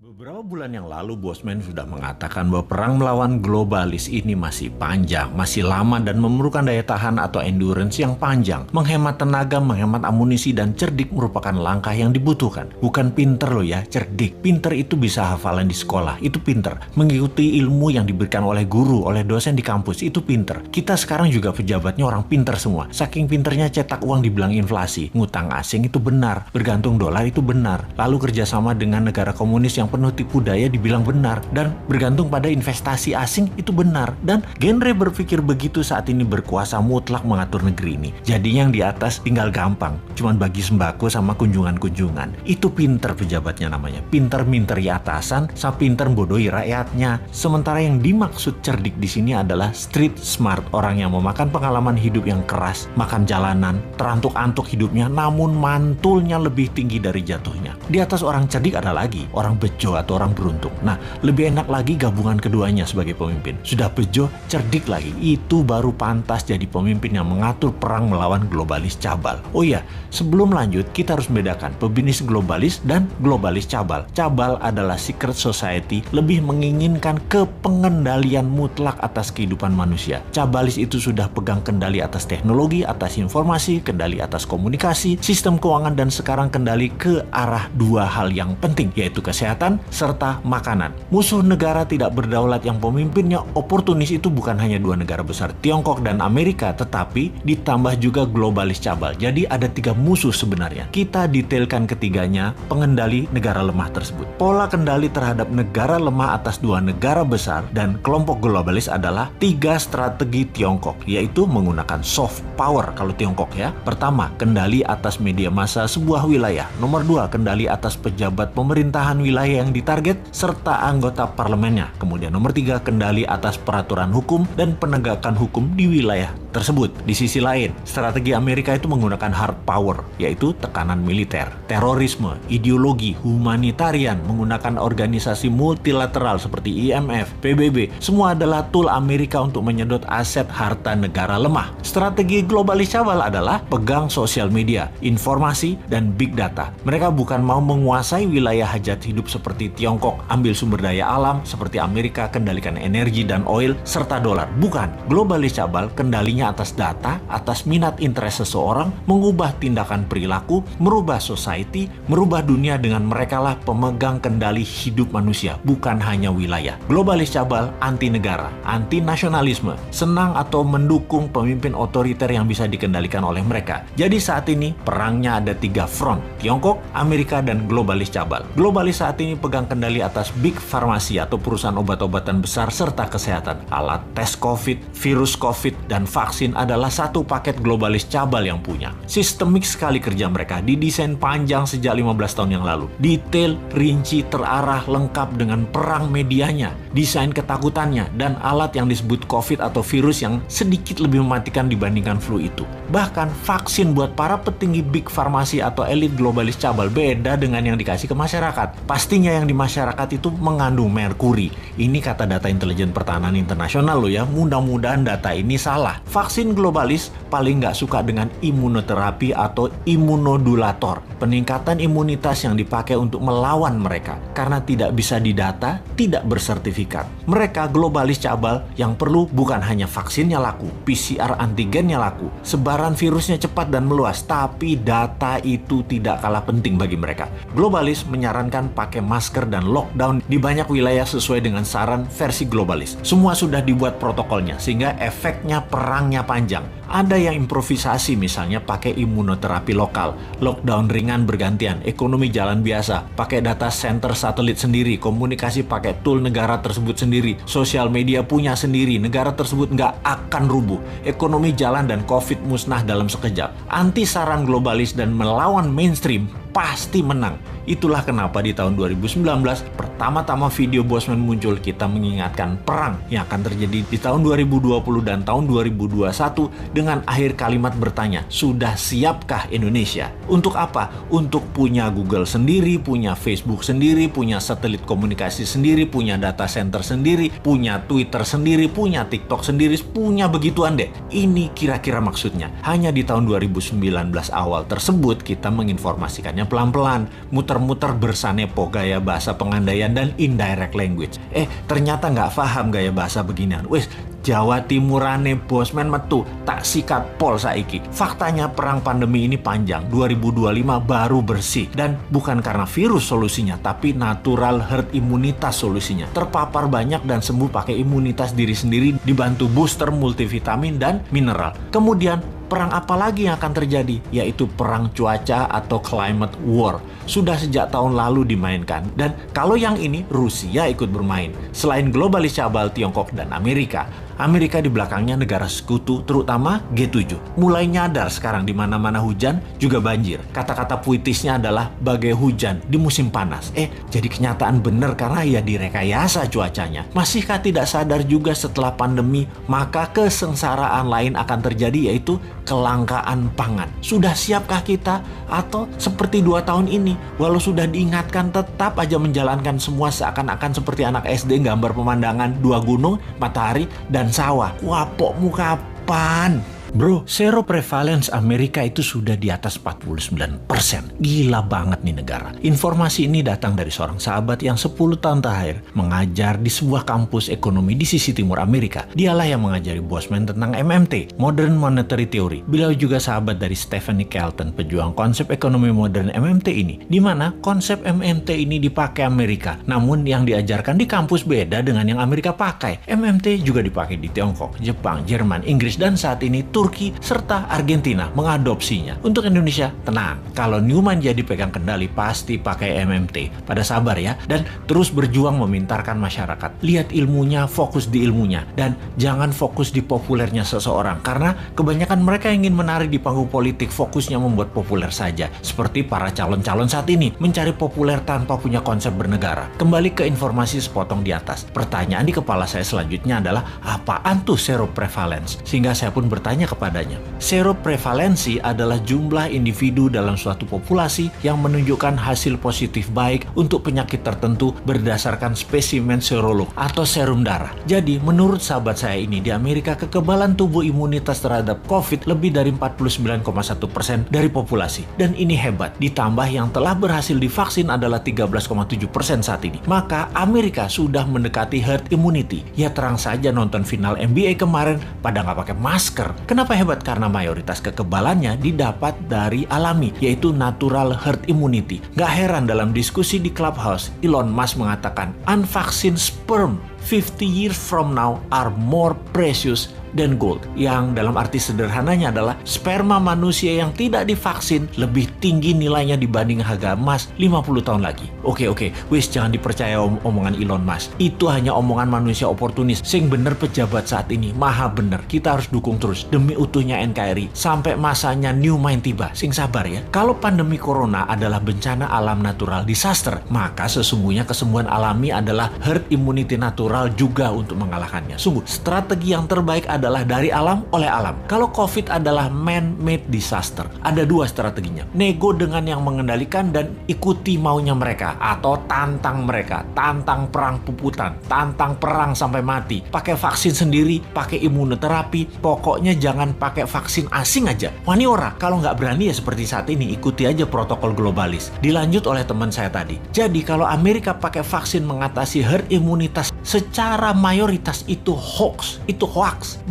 Beberapa bulan yang lalu, Bosman sudah mengatakan bahwa perang melawan globalis ini masih panjang, masih lama dan memerlukan daya tahan atau endurance yang panjang. Menghemat tenaga, menghemat amunisi, dan cerdik merupakan langkah yang dibutuhkan. Bukan pinter loh ya, cerdik. Pinter itu bisa hafalan di sekolah, itu pinter. Mengikuti ilmu yang diberikan oleh guru, oleh dosen di kampus, itu pinter. Kita sekarang juga pejabatnya orang pinter semua. Saking pinternya cetak uang dibilang inflasi. Ngutang asing itu benar, bergantung dolar itu benar. Lalu kerjasama dengan negara komunis yang penuh tipu daya dibilang benar, dan bergantung pada investasi asing itu benar. Dan genre berpikir begitu saat ini berkuasa mutlak mengatur negeri ini. Jadi yang di atas tinggal gampang, cuman bagi sembako sama kunjungan-kunjungan. Itu pinter pejabatnya namanya. Pinter minteri atasan, sama pinter bodohi rakyatnya. Sementara yang dimaksud cerdik di sini adalah street smart, orang yang memakan pengalaman hidup yang keras, makan jalanan, terantuk-antuk hidupnya, namun mantulnya lebih tinggi dari jatuhnya. Di atas orang cerdik ada lagi orang bejo atau orang beruntung. Nah, lebih enak lagi gabungan keduanya sebagai pemimpin. Sudah bejo, cerdik lagi. Itu baru pantas jadi pemimpin yang mengatur perang melawan globalis cabal. Oh iya, sebelum lanjut, kita harus membedakan pebisnis globalis dan globalis cabal. Cabal adalah secret society, lebih menginginkan kepengendalian mutlak atas kehidupan manusia. Cabalis itu sudah pegang kendali atas teknologi, atas informasi, kendali atas komunikasi, sistem keuangan, dan sekarang kendali ke arah dua hal yang penting, yaitu kesehatan serta makanan. Musuh negara tidak berdaulat yang pemimpinnya oportunis itu bukan hanya dua negara besar, Tiongkok dan Amerika, tetapi ditambah juga globalis cabal. Jadi ada tiga musuh sebenarnya. Kita detailkan ketiganya, pengendali negara lemah tersebut. Pola kendali terhadap negara lemah atas dua negara besar dan kelompok globalis adalah tiga strategi Tiongkok, yaitu menggunakan soft power kalau Tiongkok ya. Pertama, kendali atas media massa sebuah wilayah. Nomor dua, kendali atas pejabat pemerintahan wilayah yang ditarget serta anggota parlemennya. Kemudian nomor tiga, kendali atas peraturan hukum dan penegakan hukum di wilayah tersebut. Di sisi lain, strategi Amerika itu menggunakan hard power, yaitu tekanan militer, terorisme, ideologi, humanitarian, menggunakan organisasi multilateral seperti IMF, PBB. Semua adalah tool Amerika untuk menyedot aset harta negara lemah. Strategi globalis cabal adalah pegang sosial media, informasi, dan big data. Mereka bukan mau menguasai wilayah hajat hidup seperti Tiongkok, ambil sumber daya alam, seperti Amerika kendalikan energi dan oil serta dolar. Bukan. Globalis cabal kendalinya atas data, atas minat interest seseorang, mengubah tindakan perilaku, merubah society, merubah dunia. Dengan merekalah pemegang kendali hidup manusia, bukan hanya wilayah. Globalis cabal anti negara, anti nasionalisme, senang atau mendukung pemimpin otoriter yang bisa dikendalikan oleh mereka. Jadi saat ini perangnya ada tiga front, Tiongkok, Amerika, dan globalis cabal. Globalis saat ini pegang kendali atas big farmasi atau perusahaan obat-obatan besar serta kesehatan. Alat tes COVID, virus COVID, dan vaksin adalah satu paket globalis cabal yang punya. Sistemik sekali kerja mereka, didesain panjang sejak 15 tahun yang lalu. Detail, rinci, terarah, lengkap dengan perang medianya, desain ketakutannya, dan alat yang disebut COVID atau virus yang sedikit lebih mematikan dibandingkan flu itu. Bahkan vaksin buat para petinggi big farmasi atau elit globalis cabal beda dengan yang dikasih ke masyarakat. Pastinya yang di masyarakat itu mengandung merkuri. Ini kata data intelijen pertahanan internasional loh ya. Mudah-mudahan data ini salah. Vaksin globalis paling nggak suka dengan imunoterapi atau imunodulator. Peningkatan imunitas yang dipakai untuk melawan mereka. Karena tidak bisa didata, tidak bersertifikat. Mereka globalis cabal yang perlu bukan hanya vaksinnya laku, PCR antigennya laku, sebaran virusnya cepat dan meluas, tapi data itu tidak kalah penting bagi mereka. Globalis menyarankan pakai masker dan lockdown di banyak wilayah sesuai dengan saran versi globalis. Semua sudah dibuat protokolnya sehingga efeknya perangnya panjang. Ada yang improvisasi, misalnya pakai imunoterapi lokal, lockdown ringan bergantian, ekonomi jalan biasa, pakai data center satelit sendiri, komunikasi pakai tool negara tersebut sendiri, sosial media punya sendiri, negara tersebut nggak akan rubuh, ekonomi jalan dan COVID musnah dalam sekejap. Anti saran globalis dan melawan mainstream pasti menang. Itulah kenapa di tahun 2019 pertama-tama video Bosman muncul, kita mengingatkan perang yang akan terjadi di tahun 2020 dan tahun 2021 dengan akhir kalimat bertanya, sudah siapkah Indonesia? Untuk apa? Untuk punya Google sendiri, punya Facebook sendiri, punya satelit komunikasi sendiri, punya data center sendiri, punya Twitter sendiri, punya TikTok sendiri, punya begituan deh. Ini kira-kira maksudnya. Hanya di tahun 2019 awal tersebut kita menginformasikannya pelan-pelan, muter-muter bersanepo gaya bahasa pengandaian dan indirect language. Ternyata nggak paham gaya bahasa beginian. Wes, Jawa Timurane bosman metu tak sikat pol saiki. Faktanya perang pandemi ini panjang, 2025 baru bersih. Dan bukan karena virus solusinya, tapi natural herd imunitas solusinya. Terpapar banyak dan sembuh pakai imunitas diri sendiri dibantu booster multivitamin dan mineral. Kemudian perang apa lagi yang akan terjadi? Yaitu perang cuaca atau climate war. Sudah sejak tahun lalu dimainkan. Dan kalau yang ini, Rusia ikut bermain. Selain globalis cabal Tiongkok dan Amerika di belakangnya negara sekutu, terutama G7. Mulai nyadar sekarang di mana-mana hujan juga banjir. Kata-kata puitisnya adalah bagai hujan di musim panas. Jadi kenyataan benar karena ya direkayasa cuacanya. Masihkah tidak sadar juga setelah pandemi, maka kesengsaraan lain akan terjadi, yaitu kelangkaan pangan. Sudah siapkah kita? Atau seperti 2 tahun ini, walau sudah diingatkan tetap aja menjalankan semua seakan-akan seperti anak SD gambar pemandangan 2 gunung, matahari, dan sawah. Wapokmu kapan? Bro, seroprevalence Amerika itu sudah di atas 49%. Gila banget nih negara. Informasi ini datang dari seorang sahabat yang 10 tahun terakhir mengajar di sebuah kampus ekonomi di sisi timur Amerika. Dialah yang mengajari Bosman tentang MMT, Modern Monetary Theory. Beliau juga sahabat dari Stephanie Kelton, pejuang konsep ekonomi modern MMT ini, di mana konsep MMT ini dipakai Amerika. Namun yang diajarkan di kampus beda dengan yang Amerika pakai. MMT juga dipakai di Tiongkok, Jepang, Jerman, Inggris, dan saat ini Turki, serta Argentina mengadopsinya. Untuk Indonesia, tenang. Kalau Newman jadi pegang kendali, pasti pakai MMT. Pada sabar ya, dan terus berjuang memintarkan masyarakat. Lihat ilmunya, fokus di ilmunya. Dan jangan fokus di populernya seseorang. Karena kebanyakan mereka yang ingin menari di panggung politik, fokusnya membuat populer saja. Seperti para calon-calon saat ini, mencari populer tanpa punya konsep bernegara. Kembali ke informasi sepotong di atas. Pertanyaan di kepala saya selanjutnya adalah, apaan tuh seroprevalence? Sehingga saya pun bertanya kepadanya. Seroprevalensi adalah jumlah individu dalam suatu populasi yang menunjukkan hasil positif baik untuk penyakit tertentu berdasarkan spesimen serolog atau serum darah. Jadi, menurut sahabat saya ini, di Amerika kekebalan tubuh imunitas terhadap COVID lebih dari 49,1% dari populasi. Dan ini hebat, ditambah yang telah berhasil divaksin adalah 13,7% saat ini. Maka Amerika sudah mendekati herd immunity. Ya terang saja nonton final NBA kemarin pada nggak pakai masker. Kenapa hebat? Karena mayoritas kekebalannya didapat dari alami, yaitu natural herd immunity. Gak heran dalam diskusi di Clubhouse, Elon Musk mengatakan, unvaccinated sperm 50 years from now are more precious than gold. Yang dalam arti sederhananya adalah sperma manusia yang tidak divaksin lebih tinggi nilainya dibanding harga emas 50 tahun lagi. Oke, wis jangan dipercaya omongan Elon Musk. Itu hanya omongan manusia oportunis. Sing bener pejabat saat ini, maha bener. Kita harus dukung terus demi utuhnya NKRI sampai masanya New Mind tiba. Sing sabar ya. Kalau pandemi corona adalah bencana alam natural disaster, maka sesungguhnya kesembuhan alami adalah herd immunity natural juga untuk mengalahkannya. Sungguh, strategi yang terbaik adalah dari alam oleh alam. Kalau COVID adalah man-made disaster, ada 2 strateginya. Nego dengan yang mengendalikan dan ikuti maunya mereka, atau tantang mereka, tantang perang puputan, tantang perang sampai mati. Pakai vaksin sendiri, pakai imunoterapi, pokoknya jangan pakai vaksin asing aja. Wani ora, kalau nggak berani ya seperti saat ini, ikuti aja protokol globalis. Dilanjut oleh teman saya tadi. Jadi kalau Amerika pakai vaksin mengatasi herd imunitas secara mayoritas itu hoax.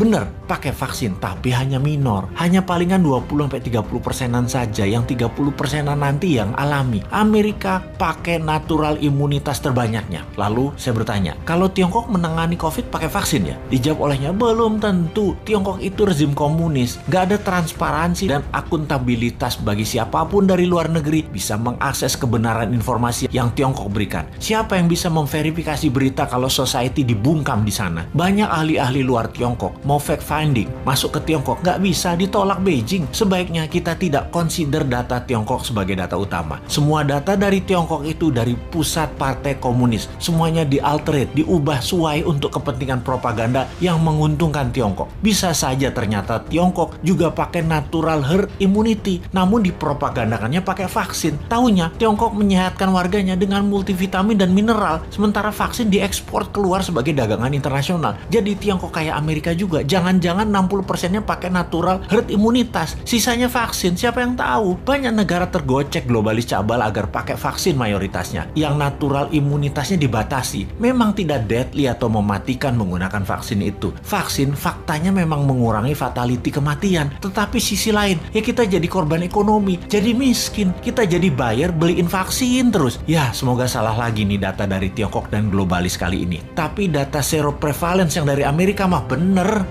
Bener, pakai vaksin, tapi hanya minor. Hanya palingan 20-30%-an saja, yang 30%-an nanti yang alami. Amerika pakai natural imunitas terbanyaknya. Lalu saya bertanya, kalau Tiongkok menangani COVID pakai vaksin ya? Dijawab olehnya, belum tentu. Tiongkok itu rezim komunis. Gak ada transparansi dan akuntabilitas bagi siapapun dari luar negeri bisa mengakses kebenaran informasi yang Tiongkok berikan. Siapa yang bisa memverifikasi berita kalau society dibungkam di sana? Banyak ahli-ahli luar Tiongkok mau fact finding, masuk ke Tiongkok, nggak bisa, ditolak Beijing. Sebaiknya kita tidak consider data Tiongkok sebagai data utama. Semua data dari Tiongkok itu dari pusat partai komunis. Semuanya dialterate, diubah sesuai untuk kepentingan propaganda yang menguntungkan Tiongkok. Bisa saja ternyata Tiongkok juga pakai natural herd immunity, namun dipropagandakannya pakai vaksin. Tahunya Tiongkok menyehatkan warganya dengan multivitamin dan mineral, sementara vaksin diekspor keluar sebagai dagangan internasional. Jadi Tiongkok kayak Amerika juga, jangan-jangan 60%-nya pakai natural herd imunitas, sisanya vaksin. Siapa yang tahu? Banyak negara tergocek globalis cabal agar pakai vaksin mayoritasnya, yang natural imunitasnya dibatasi. Memang tidak deadly atau mematikan menggunakan vaksin itu. Vaksin faktanya memang mengurangi fatality kematian, tetapi sisi lain ya kita jadi korban ekonomi, jadi miskin, kita jadi buyer beliin vaksin terus. Ya semoga salah lagi nih data dari Tiongkok dan globalis kali ini. Tapi data seroprevalence yang dari Amerika mah bener.